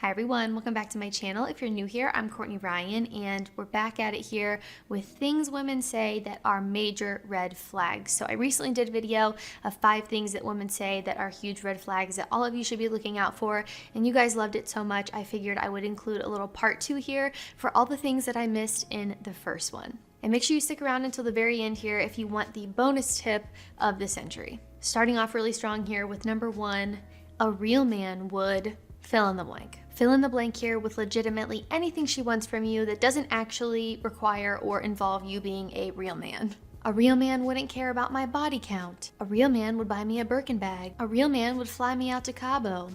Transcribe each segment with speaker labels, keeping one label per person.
Speaker 1: Hi everyone, welcome back to my channel. If you're new here, I'm Courtney Ryan, and we're back at it here with things women say that are major red flags. So I recently did a video of 5 things that women say that are huge red flags that all of you should be looking out for, and you guys loved it so much, I figured I would include a little part 2 here for all the things that I missed in the first one. And make sure you stick around until the very end here if you want the bonus tip of the century. Starting off really strong here with number 1, a real man would fill in the blank. Fill in the blank here with legitimately anything she wants from you that doesn't actually require or involve you being a real man. A real man wouldn't care about my body count. A real man would buy me a Birkin bag. A real man would fly me out to Cabo.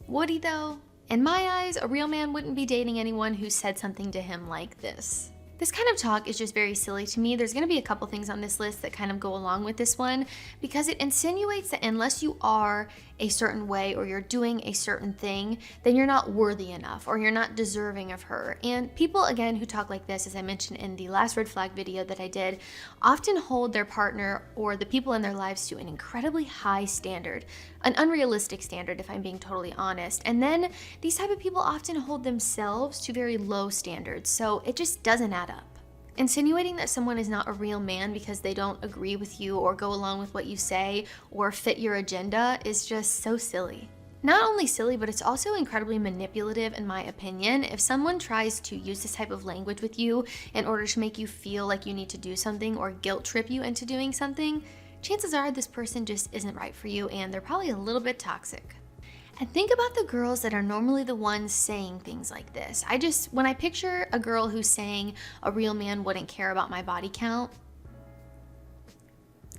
Speaker 1: Would he though? In my eyes, a real man wouldn't be dating anyone who said something to him like this. This kind of talk is just very silly to me. There's going to be a couple things on this list that kind of go along with this one because it insinuates that unless you are a certain way or you're doing a certain thing, then you're not worthy enough or you're not deserving of her. And people, again, who talk like this, as I mentioned in the last red flag video that I did, often hold their partner or the people in their lives to an incredibly high standard, an unrealistic standard if I'm being totally honest. And then these type of people often hold themselves to very low standards, so it just doesn't add up. Insinuating that someone is not a real man because they don't agree with you or go along with what you say or fit your agenda is just so silly. Not only silly, but it's also incredibly manipulative in my opinion. If someone tries to use this type of language with you in order to make you feel like you need to do something or guilt trip you into doing something, chances are this person just isn't right for you and they're probably a little bit toxic. And think about the girls that are normally the ones saying things like this. When I picture a girl who's saying a real man wouldn't care about my body count,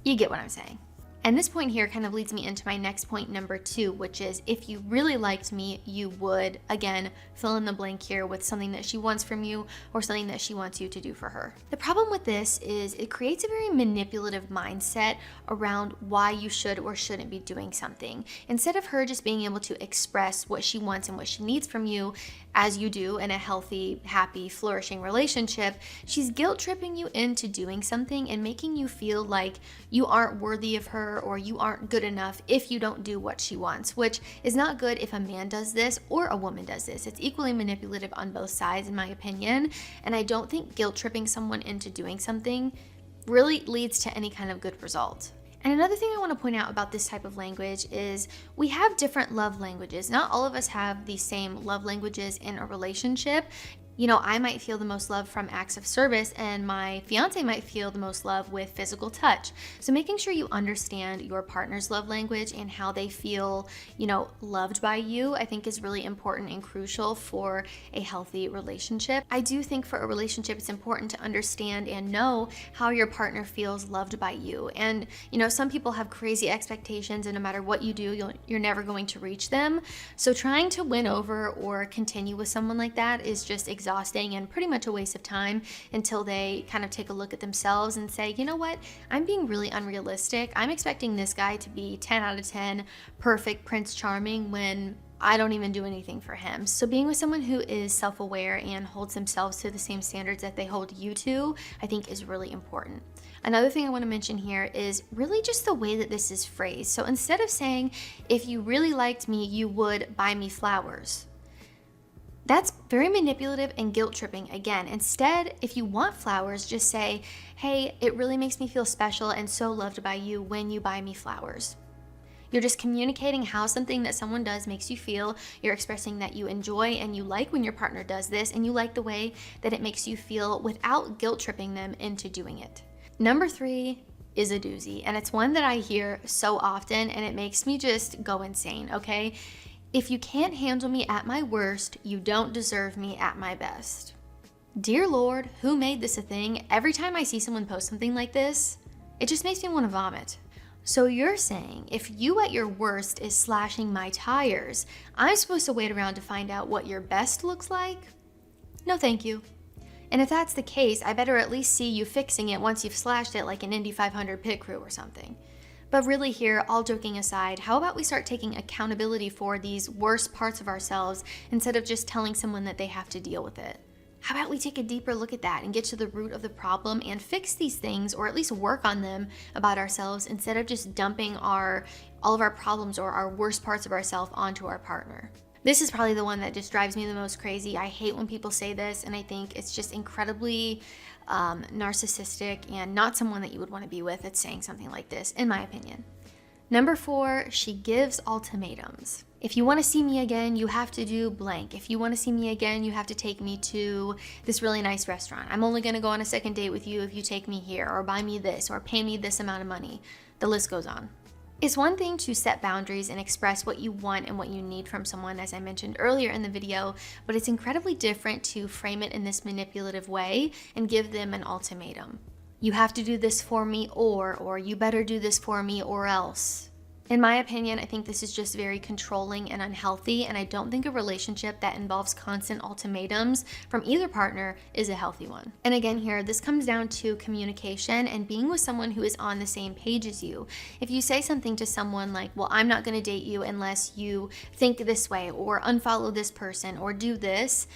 Speaker 1: you get what I'm saying. And this point here kind of leads me into my next point, number 2, which is if you really liked me, you would, again, fill in the blank here with something that she wants from you or something that she wants you to do for her. The problem with this is it creates a very manipulative mindset around why you should or shouldn't be doing something. Instead of her just being able to express what she wants and what she needs from you, as you do in a healthy, happy, flourishing relationship, she's guilt tripping you into doing something and making you feel like you aren't worthy of her or you aren't good enough if you don't do what she wants, which is not good if a man does this or a woman does this. It's equally manipulative on both sides in my opinion, and I don't think guilt tripping someone into doing something really leads to any kind of good result. And another thing I want to point out about this type of language is we have different love languages. Not all of us have the same love languages in a relationship. You know, I might feel the most love from acts of service and my fiance might feel the most love with physical touch. So making sure you understand your partner's love language and how they feel, loved by you, I think is really important and crucial for a healthy relationship. I do think for a relationship, it's important to understand and know how your partner feels loved by you. And, some people have crazy expectations and no matter what you do, you're never going to reach them. So trying to win over or continue with someone like that is just exhausting and pretty much a waste of time until they kind of take a look at themselves and say, you know what, I'm being really unrealistic. I'm expecting this guy to be 10 out of 10 perfect Prince Charming when I don't even do anything for him. So being with someone who is self-aware and holds themselves to the same standards that they hold you to, I think is really important. Another thing I want to mention here is really just the way that this is phrased. So instead of saying, if you really liked me, you would buy me flowers. That's very manipulative and guilt tripping again. Instead, if you want flowers, just say, hey, it really makes me feel special and so loved by you when you buy me flowers. You're just communicating how something that someone does makes you feel. You're expressing that you enjoy and you like when your partner does this and you like the way that it makes you feel without guilt tripping them into doing it. Number 3 is a doozy, and it's one that I hear so often and it makes me just go insane, okay? If you can't handle me at my worst, you don't deserve me at my best. Dear Lord, who made this a thing? Every time I see someone post something like this, it just makes me want to vomit. So you're saying if you at your worst is slashing my tires, I'm supposed to wait around to find out what your best looks like? No, thank you. And if that's the case, I better at least see you fixing it once you've slashed it like an Indy 500 pit crew or something. But really here, all joking aside, how about we start taking accountability for these worst parts of ourselves instead of just telling someone that they have to deal with it? How about we take a deeper look at that and get to the root of the problem and fix these things or at least work on them about ourselves instead of just dumping all of our problems or our worst parts of ourselves onto our partner? This is probably the one that just drives me the most crazy. I hate when people say this, and I think it's just incredibly narcissistic and not someone that you would want to be with. It's saying something like this, in my opinion. Number 4, she gives ultimatums. If you want to see me again, you have to do blank. If you want to see me again, you have to take me to this really nice restaurant. I'm only going to go on a second date with you if you take me here, or buy me this, or pay me this amount of money. The list goes on. It's one thing to set boundaries and express what you want and what you need from someone, as I mentioned earlier in the video, but it's incredibly different to frame it in this manipulative way and give them an ultimatum. You have to do this for me, or you better do this for me or else. In my opinion, I think this is just very controlling and unhealthy, and I don't think a relationship that involves constant ultimatums from either partner is a healthy one. And again here, this comes down to communication and being with someone who is on the same page as you. If you say something to someone like, well, I'm not going to date you unless you think this way, or unfollow this person, or do this,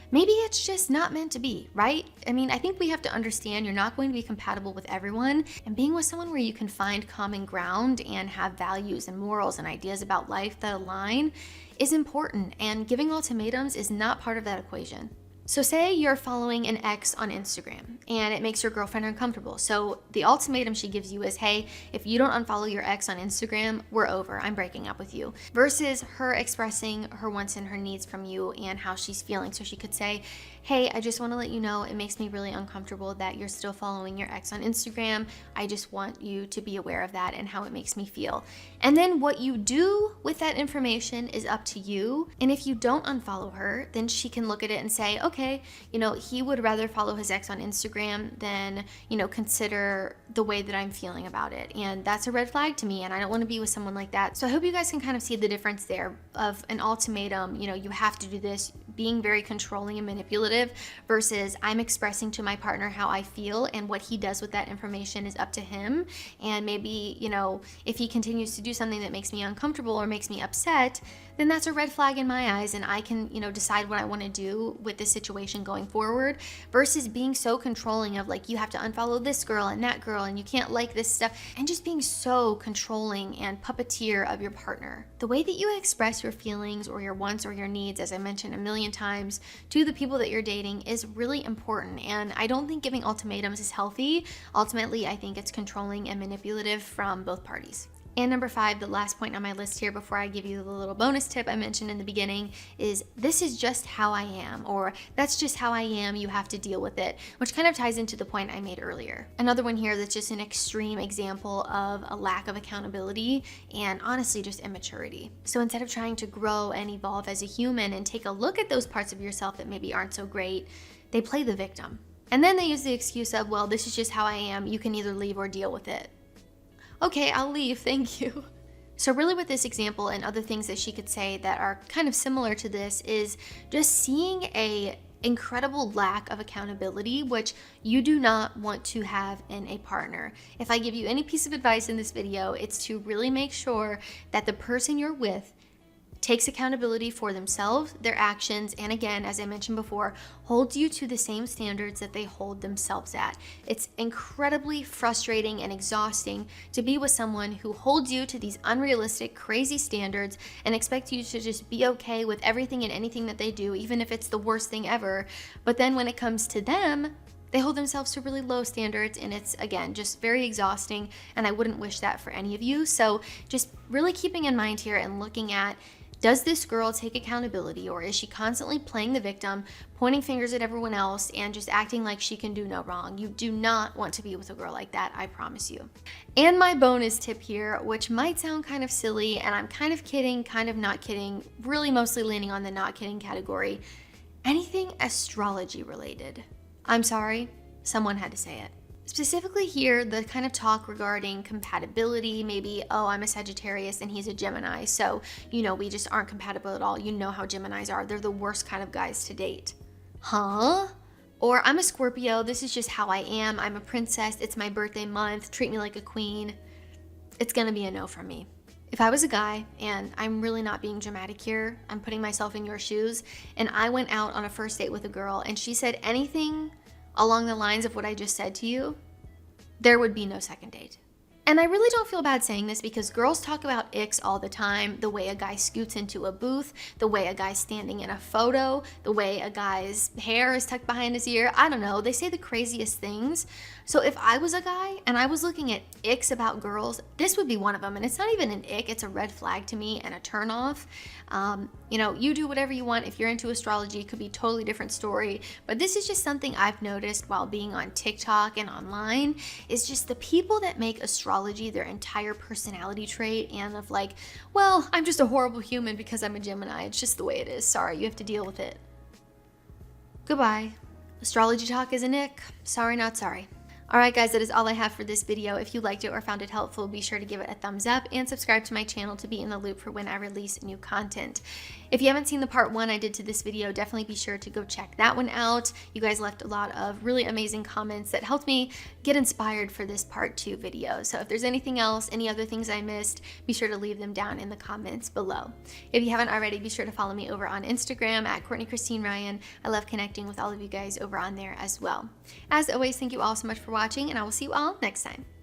Speaker 1: maybe it's just not meant to be, right? I mean, I think we have to understand you're not going to be compatible with everyone, and being with someone where you can find common ground and have values and morals and ideas about life that align is important, and giving ultimatums is not part of that equation. So say you're following an ex on Instagram and it makes your girlfriend uncomfortable. So the ultimatum she gives you is, hey, if you don't unfollow your ex on Instagram, we're over. I'm breaking up with you. Versus her expressing her wants and her needs from you and how she's feeling. So she could say, hey, I just want to let you know it makes me really uncomfortable that you're still following your ex on Instagram. I just want you to be aware of that and how it makes me feel. And then what you do with that information is up to you. And if you don't unfollow her, then she can look at it and say, okay, he would rather follow his ex on Instagram than, consider the way that I'm feeling about it. And that's a red flag to me, and I don't want to be with someone like that. So I hope you guys can kind of see the difference there of an ultimatum, you have to do this, being very controlling and manipulative, versus I'm expressing to my partner how I feel, and what he does with that information is up to him. And maybe, if he continues to do something that makes me uncomfortable or makes me upset, then that's a red flag in my eyes, and I can, decide what I want to do with this situation going forward, versus being so controlling of like, you have to unfollow this girl and that girl, and you can't like this stuff, and just being so controlling and puppeteer of your partner. The way that you express your feelings or your wants or your needs, as I mentioned a million times, to the people that you're dating is really important, and I don't think giving ultimatums is healthy. Ultimately, I think it's controlling and manipulative from both parties. And number 5, the last point on my list here before I give you the little bonus tip I mentioned in the beginning, is this is just how I am, or that's just how I am, you have to deal with it, which kind of ties into the point I made earlier. Another one here that's just an extreme example of a lack of accountability and honestly just immaturity. So instead of trying to grow and evolve as a human and take a look at those parts of yourself that maybe aren't so great, they play the victim. And then they use the excuse of, well, this is just how I am, you can either leave or deal with it. Okay, I'll leave, thank you. So really with this example and other things that she could say that are kind of similar to this is just seeing a incredible lack of accountability, which you do not want to have in a partner. If I give you any piece of advice in this video, it's to really make sure that the person you're with takes accountability for themselves, their actions, and again, as I mentioned before, holds you to the same standards that they hold themselves at. It's incredibly frustrating and exhausting to be with someone who holds you to these unrealistic, crazy standards and expects you to just be okay with everything and anything that they do, even if it's the worst thing ever. But then when it comes to them, they hold themselves to really low standards, and it's, again, just very exhausting, and I wouldn't wish that for any of you. So just really keeping in mind here and looking at, does this girl take accountability, or is she constantly playing the victim, pointing fingers at everyone else, and just acting like she can do no wrong? You do not want to be with a girl like that, I promise you. And my bonus tip here, which might sound kind of silly, and I'm kind of kidding, kind of not kidding, really mostly leaning on the not kidding category, anything astrology related. I'm sorry, someone had to say it. Specifically here, the kind of talk regarding compatibility, maybe, oh, I'm a Sagittarius and he's a Gemini, so, we just aren't compatible at all. You know how Geminis are. They're the worst kind of guys to date. Huh? Or I'm a Scorpio, this is just how I am. I'm a princess, it's my birthday month, treat me like a queen. It's gonna be a no from me. If I was a guy, and I'm really not being dramatic here, I'm putting myself in your shoes, and I went out on a first date with a girl and she said anything along the lines of what I just said to you, there would be no second date. And I really don't feel bad saying this because girls talk about icks all the time. The way a guy scoots into a booth, the way a guy's standing in a photo, the way a guy's hair is tucked behind his ear. I don't know. They say the craziest things. So if I was a guy and I was looking at icks about girls, this would be one of them. And it's not even an ick, it's a red flag to me and a turn off. You do whatever you want. If you're into astrology, it could be a totally different story. But this is just something I've noticed while being on TikTok and online, is just the people that make astrology their entire personality trait and of like, well, I'm just a horrible human because I'm a Gemini. It's just the way it is. Sorry, you have to deal with it. Goodbye. Astrology talk is an ick. Sorry, not sorry. Alright guys, that is all I have for this video. If you liked it or found it helpful, be sure to give it a thumbs up and subscribe to my channel to be in the loop for when I release new content. If you haven't seen the part 1 I did to this video, definitely be sure to go check that one out. You guys left a lot of really amazing comments that helped me get inspired for this part 2 video. So if there's anything else, any other things I missed, be sure to leave them down in the comments below. If you haven't already, be sure to follow me over on Instagram at Courtney Christine Ryan. I love connecting with all of you guys over on there as well. As always, thank you all so much for watching, and I will see you all next time.